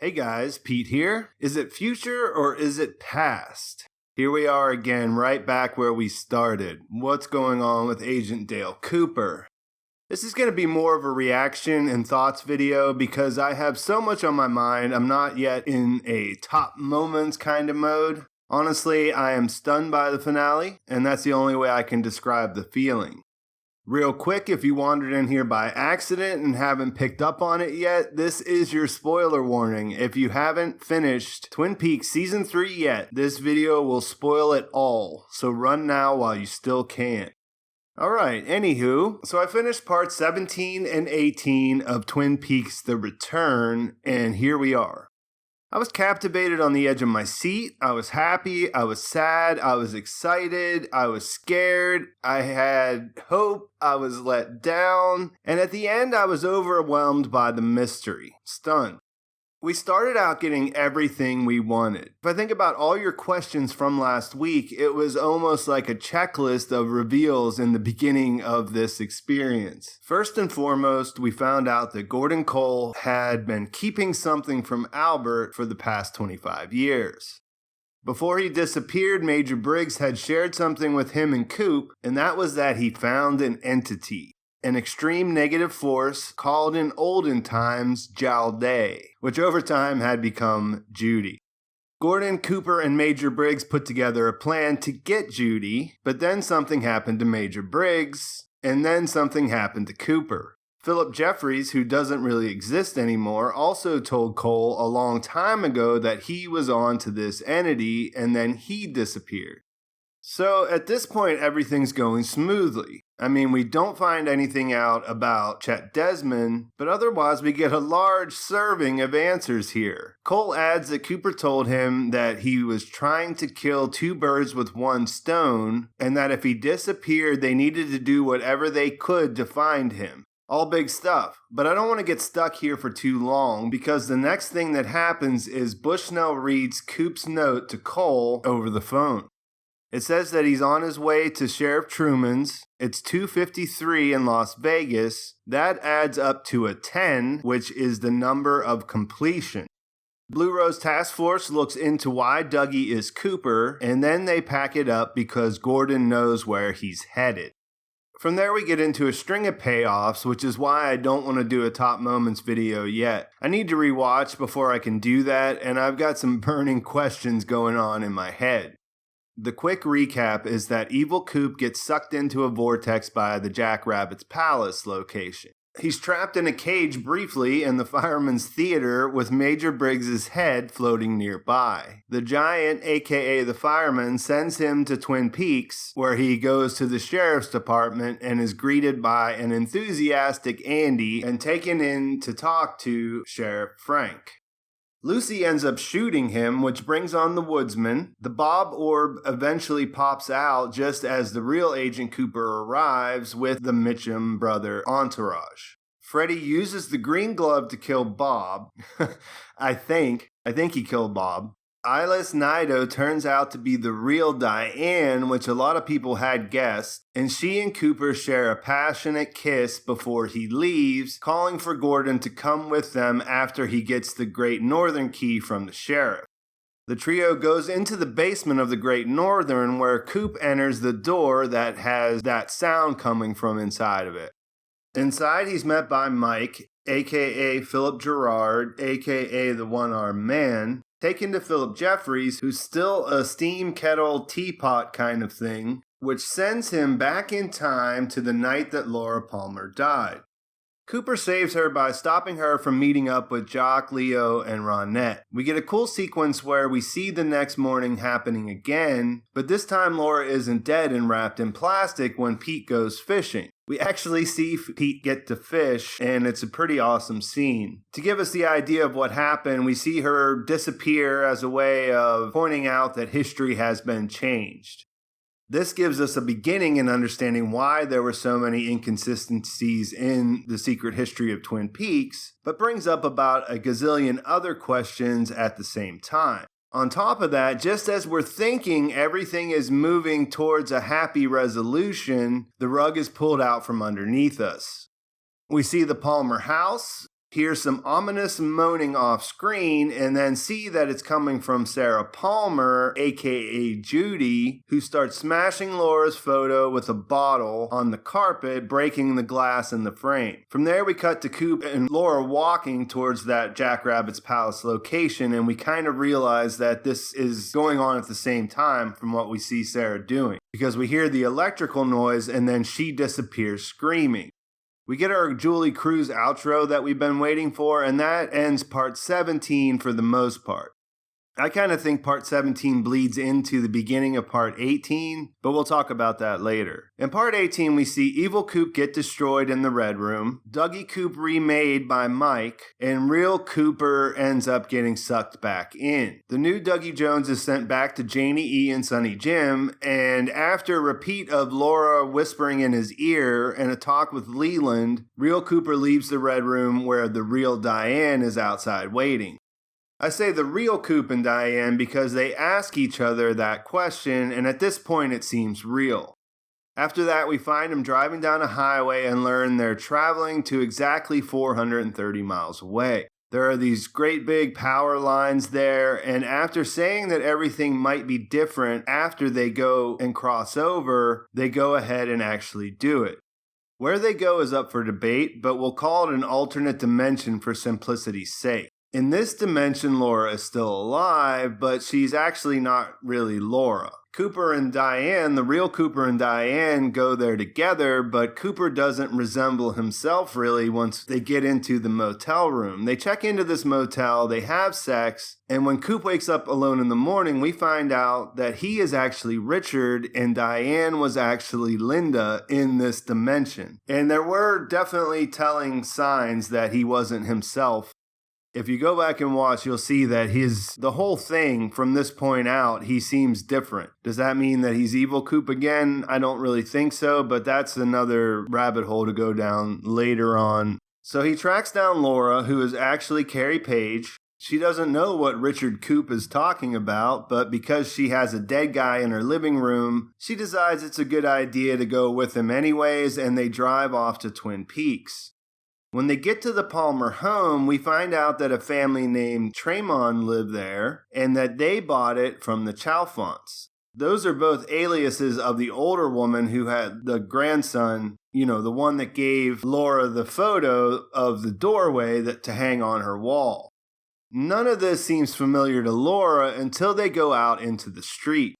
Hey guys, Pete here. Is it future or is it past? Here we are again, right back where we started. What's going on with Agent Dale Cooper? This is going to be more of a reaction and thoughts video because I have so much on my mind. I'm not yet in a top moments kind of mode. Honestly, I am stunned by the finale, and that's the only way I can describe the feeling. Real quick, if you wandered in here by accident and haven't picked up on it yet, this is your spoiler warning. If you haven't finished Twin Peaks Season 3 yet, this video will spoil it all, so run now while you still can. Alright, anywho, so I finished parts 17 and 18 of Twin Peaks The Return, and here we are. I was captivated on the edge of my seat. I was happy, I was sad, I was excited, I was scared, I had hope, I was let down, and at the end I was overwhelmed by the mystery, stunned. We started out getting everything we wanted. If I think about all your questions from last week, it was almost like a checklist of reveals in the beginning of this experience. First and foremost, we found out that Gordon Cole had been keeping something from Albert for the past 25 years. Before he disappeared, Major Briggs had shared something with him and Coop, and that was that he found an entity. An extreme negative force called in olden times Jalday, which over time had become Judy. Gordon, Cooper, and Major Briggs put together a plan to get Judy, but then something happened to Major Briggs, and then something happened to Cooper. Philip Jeffries, who doesn't really exist anymore, also told Cole a long time ago that he was on to this entity, and then he disappeared. So at this point, everything's going smoothly. I mean, we don't find anything out about Chet Desmond, but otherwise we get a large serving of answers here. Cole adds that Cooper told him that he was trying to kill two birds with one stone, and that if he disappeared, they needed to do whatever they could to find him. All big stuff, but I don't want to get stuck here for too long because the next thing that happens is Bushnell reads Coop's note to Cole over the phone. It says that he's on his way to Sheriff Truman's. It's 2:53 in Las Vegas. That adds up to a 10, which is the number of completion. Blue Rose Task Force looks into why Dougie is Cooper, and then they pack it up because Gordon knows where he's headed. From there we get into a string of payoffs, which is why I don't want to do a top moments video yet. I need to rewatch before I can do that, and I've got some burning questions going on in my head. The quick recap is that Evil Coop gets sucked into a vortex by the Jackrabbit's Palace location. He's trapped in a cage briefly in the Fireman's Theater with Major Briggs's head floating nearby. The Giant, aka the Fireman, sends him to Twin Peaks, where he goes to the Sheriff's Department and is greeted by an enthusiastic Andy and taken in to talk to Sheriff Frank. Lucy ends up shooting him, which brings on the woodsman. The Bob orb eventually pops out just as the real Agent Cooper arrives with the Mitchum brother entourage. Freddy uses the green glove to kill Bob. I think he killed Bob. Eyeless Nido turns out to be the real Diane, which a lot of people had guessed, and she and Cooper share a passionate kiss before he leaves, calling for Gordon to come with them after he gets the Great Northern key from the sheriff. The trio goes into the basement of the Great Northern where Coop enters the door that has that sound coming from inside of it. Inside he's met by Mike, aka Philip Gerard, aka the One-Armed Man, taken to Philip Jeffries, who's still a steam kettle teapot kind of thing, which sends him back in time to the night that Laura Palmer died. Cooper saves her by stopping her from meeting up with Jock, Leo, and Ronette. We get a cool sequence where we see the next morning happening again, but this time Laura isn't dead and wrapped in plastic when Pete goes fishing. We actually see Pete get to fish, and it's a pretty awesome scene. To give us the idea of what happened, we see her disappear as a way of pointing out that history has been changed. This gives us a beginning in understanding why there were so many inconsistencies in the secret history of Twin Peaks, but brings up about a gazillion other questions at the same time. On top of that, just as we're thinking everything is moving towards a happy resolution, the rug is pulled out from underneath us. We see the Palmer house. hear some ominous moaning off screen, and then see that it's coming from Sarah Palmer, aka Judy, who starts smashing Laura's photo with a bottle on the carpet, breaking the glass in the frame. From there, we cut to Coop and Laura walking towards that Jackrabbit's Palace location, and we kind of realize that this is going on at the same time from what we see Sarah doing, because we hear the electrical noise and then she disappears screaming. We get our Julie Cruz outro that we've been waiting for, and that ends part 17 for the most part. I kind of think part 17 bleeds into the beginning of part 18, but we'll talk about that later. In part 18, we see Evil Coop get destroyed in the Red Room, Dougie Coop remade by Mike, and real Cooper ends up getting sucked back in. The new Dougie Jones is sent back to Janey-E and Sonny Jim, and after a repeat of Laura whispering in his ear and a talk with Leland, real Cooper leaves the Red Room where the real Diane is outside waiting. I say the real Coop and Diane because they ask each other that question, and at this point it seems real. After that, we find them driving down a highway and learn they're traveling to exactly 430 miles away. There are these great big power lines there, and after saying that everything might be different after they go and cross over, they go ahead and actually do it. Where they go is up for debate, but we'll call it an alternate dimension for simplicity's sake. In this dimension, Laura is still alive, but she's actually not really Laura. Cooper and Diane, the real Cooper and Diane, go there together, but Cooper doesn't resemble himself really once they get into the motel room. They check into this motel, they have sex, and when Coop wakes up alone in the morning, we find out that he is actually Richard and Diane was actually Linda in this dimension. And there were definitely telling signs that he wasn't himself. If you go back and watch, you'll see that the whole thing from this point out, he seems different. Does that mean that he's Evil Coop again? I don't really think so, but that's another rabbit hole to go down later on. So he tracks down Laura, who is actually Carrie Page. She doesn't know what Richard Coop is talking about, but because she has a dead guy in her living room, she decides it's a good idea to go with him anyways, and they drive off to Twin Peaks. When they get to the Palmer home, we find out that a family named Tremont lived there and that they bought it from the Chalfonts. Those are both aliases of the older woman who had the grandson, the one that gave Laura the photo of the doorway to hang on her wall. None of this seems familiar to Laura until they go out into the street.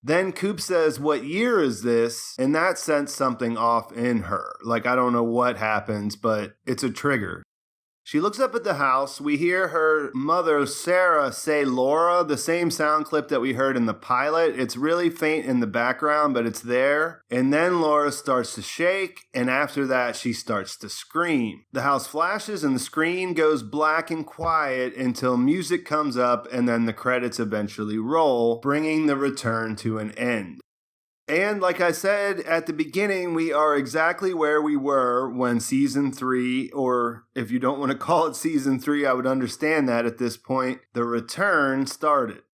Then Coop says, "What year is this?" And that sent something off in her. I don't know what happens, but it's a trigger. She looks up at the house. We hear her mother, Sarah, say Laura, the same sound clip that we heard in the pilot. It's really faint in the background, but it's there. And then Laura starts to shake, and after that, she starts to scream. The house flashes, and the screen goes black and quiet until music comes up, and then the credits eventually roll, bringing the return to an end. And like I said at the beginning, we are exactly where we were when season 3, or if you don't want to call it season 3, I would understand that at this point, the return started.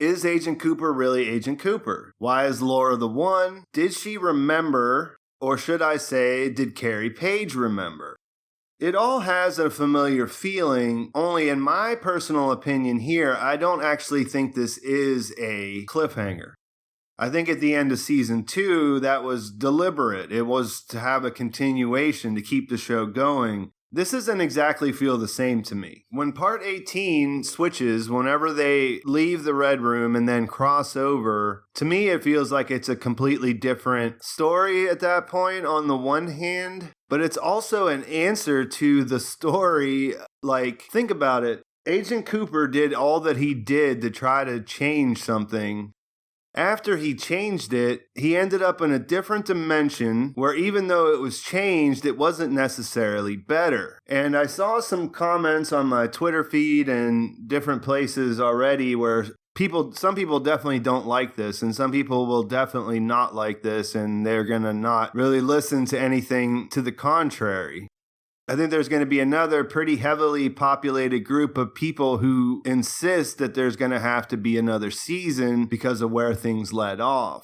Is Agent Cooper really Agent Cooper? Why is Laura the one? Did she remember, or should I say, did Carrie Page remember? It all has a familiar feeling, only in my personal opinion here, I don't actually think this is a cliffhanger. I think at the end of season 2, that was deliberate. It was to have a continuation, to keep the show going. This doesn't exactly feel the same to me. When part 18 switches, whenever they leave the Red Room and then cross over, to me it feels like it's a completely different story at that point on the one hand, but it's also an answer to the story. Think about it. Agent Cooper did all that he did to try to change something. After he changed it, he ended up in a different dimension where even though it was changed, it wasn't necessarily better. And I saw some comments on my Twitter feed and different places already where some people definitely don't like this, and some people will definitely not like this, and they're going to not really listen to anything to the contrary. I think there's going to be another pretty heavily populated group of people who insist that there's going to have to be another season because of where things led off.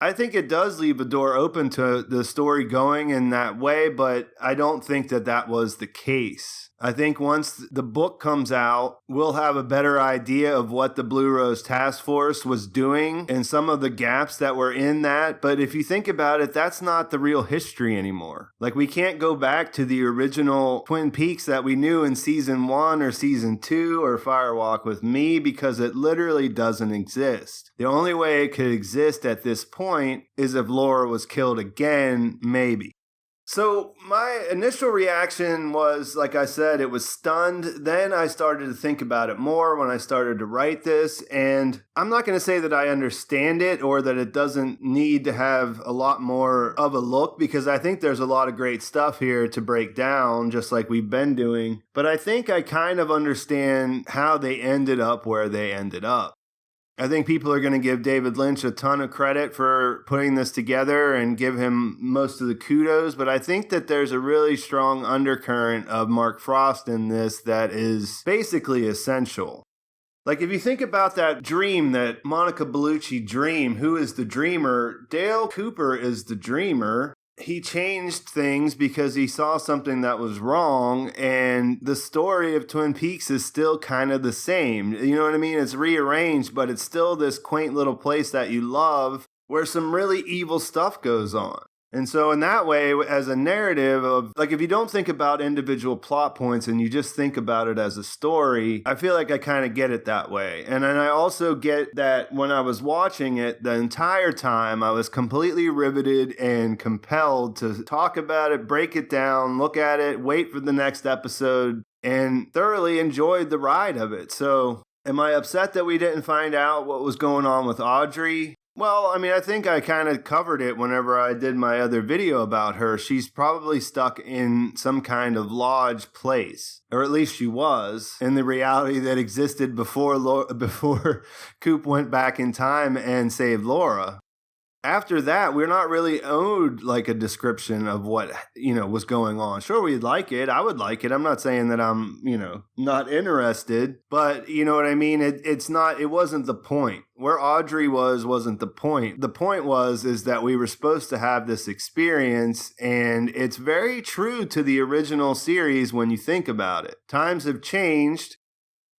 I think it does leave a door open to the story going in that way, but I don't think that that was the case. I think once the book comes out, we'll have a better idea of what the Blue Rose Task Force was doing and some of the gaps that were in that. But if you think about it, that's not the real history anymore. Like, we can't go back to the original Twin Peaks that we knew in season 1 or season 2 or Firewalk with Me, because it literally doesn't exist. The only way it could exist at this point is if Laura was killed again, maybe. So my initial reaction was, like I said, it was stunned. Then I started to think about it more when I started to write this. And I'm not going to say that I understand it or that it doesn't need to have a lot more of a look, because I think there's a lot of great stuff here to break down, just like we've been doing. But I think I kind of understand how they ended up where they ended up. I think people are going to give David Lynch a ton of credit for putting this together and give him most of the kudos, but I think that there's a really strong undercurrent of Mark Frost in this that is basically essential. Like, if you think about that dream that Monica Bellucci dreamed, who is the dreamer? Dale Cooper is the dreamer. He changed things because he saw something that was wrong, and the story of Twin Peaks is still kind of the same. You know what I mean? It's rearranged, but it's still this quaint little place that you love where some really evil stuff goes on. And so in that way, as a narrative of, like, if you don't think about individual plot points and you just think about it as a story, I feel like I kind of get it that way. And then I also get that when I was watching it, the entire time I was completely riveted and compelled to talk about it, break it down, look at it, wait for the next episode, and thoroughly enjoyed the ride of it. So am I upset that we didn't find out what was going on with Audrey? Well, I mean, I think I kind of covered it whenever I did my other video about her. She's probably stuck in some kind of lodge place, or at least she was, in the reality that existed before Coop went back in time and saved Laura. After that, we're not really owed like a description of what, was going on. Sure, we'd like it. I would like it. I'm not saying that I'm, not interested, but you know what I mean? It wasn't the point. Where Audrey wasn't the point. The point is that we were supposed to have this experience, and it's very true to the original series when you think about it. Times have changed.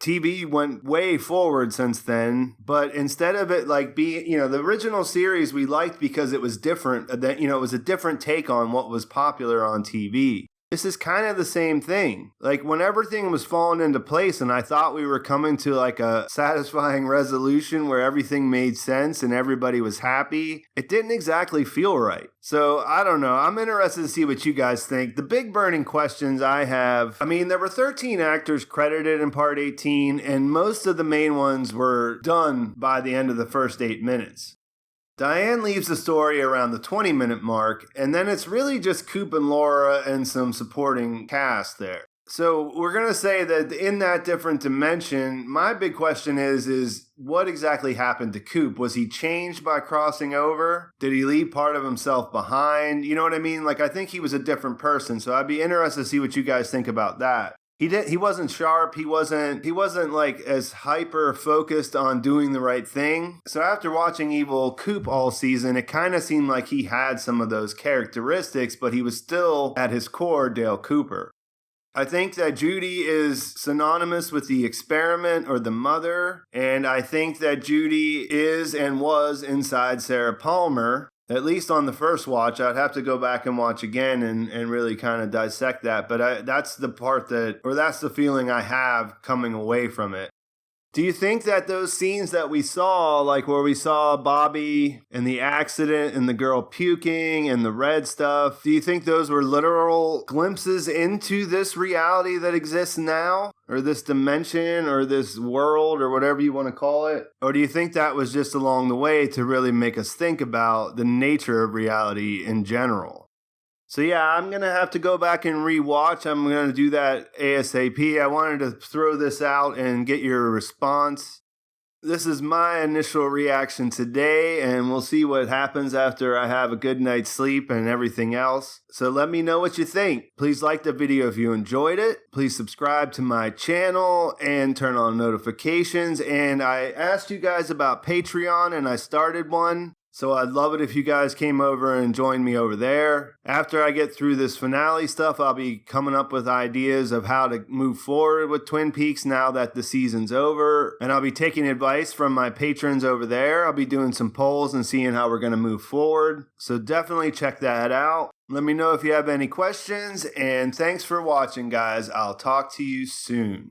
TV went way forward since then, but instead of it like being, the original series we liked because it was different, that, it was a different take on what was popular on TV. This is kind of the same thing. Like, when everything was falling into place and I thought we were coming to like a satisfying resolution where everything made sense and everybody was happy, it didn't exactly feel right. So I don't know. I'm interested to see what you guys think. The big burning questions I have, there were 13 actors credited in part 18, and most of the main ones were done by the end of the first 8 minutes. Diane leaves the story around the 20-minute mark, and then it's really just Coop and Laura and some supporting cast there. So we're going to say that in that different dimension, my big question is what exactly happened to Coop? Was he changed by crossing over? Did he leave part of himself behind? You know what I mean? Like, I think he was a different person, so I'd be interested to see what you guys think about that. He wasn't sharp. He wasn't like as hyper focused on doing the right thing. So after watching Evil Coop all season, it kind of seemed like he had some of those characteristics, but he was still at his core Dale Cooper. I think that Judy is synonymous with the experiment or the mother, and I think that Judy is and was inside Sarah Palmer. At least on the first watch. I'd have to go back and watch again and really kind of dissect that. But that's the part that's the feeling I have coming away from it. Do you think that those scenes that we saw, like where we saw Bobby and the accident and the girl puking and the red stuff, do you think those were literal glimpses into this reality that exists now? Or this dimension or this world or whatever you want to call it? Or do you think that was just along the way to really make us think about the nature of reality in general? So yeah, I'm going to have to go back and rewatch. I'm going to do that ASAP. I wanted to throw this out and get your response. This is my initial reaction today, and we'll see what happens after I have a good night's sleep and everything else. So let me know what you think. Please like the video if you enjoyed it. Please subscribe to my channel and turn on notifications. And I asked you guys about Patreon, and I started one. So I'd love it if you guys came over and joined me over there. After I get through this finale stuff, I'll be coming up with ideas of how to move forward with Twin Peaks now that the season's over. And I'll be taking advice from my patrons over there. I'll be doing some polls and seeing how we're going to move forward. So definitely check that out. Let me know if you have any questions. And thanks for watching, guys. I'll talk to you soon.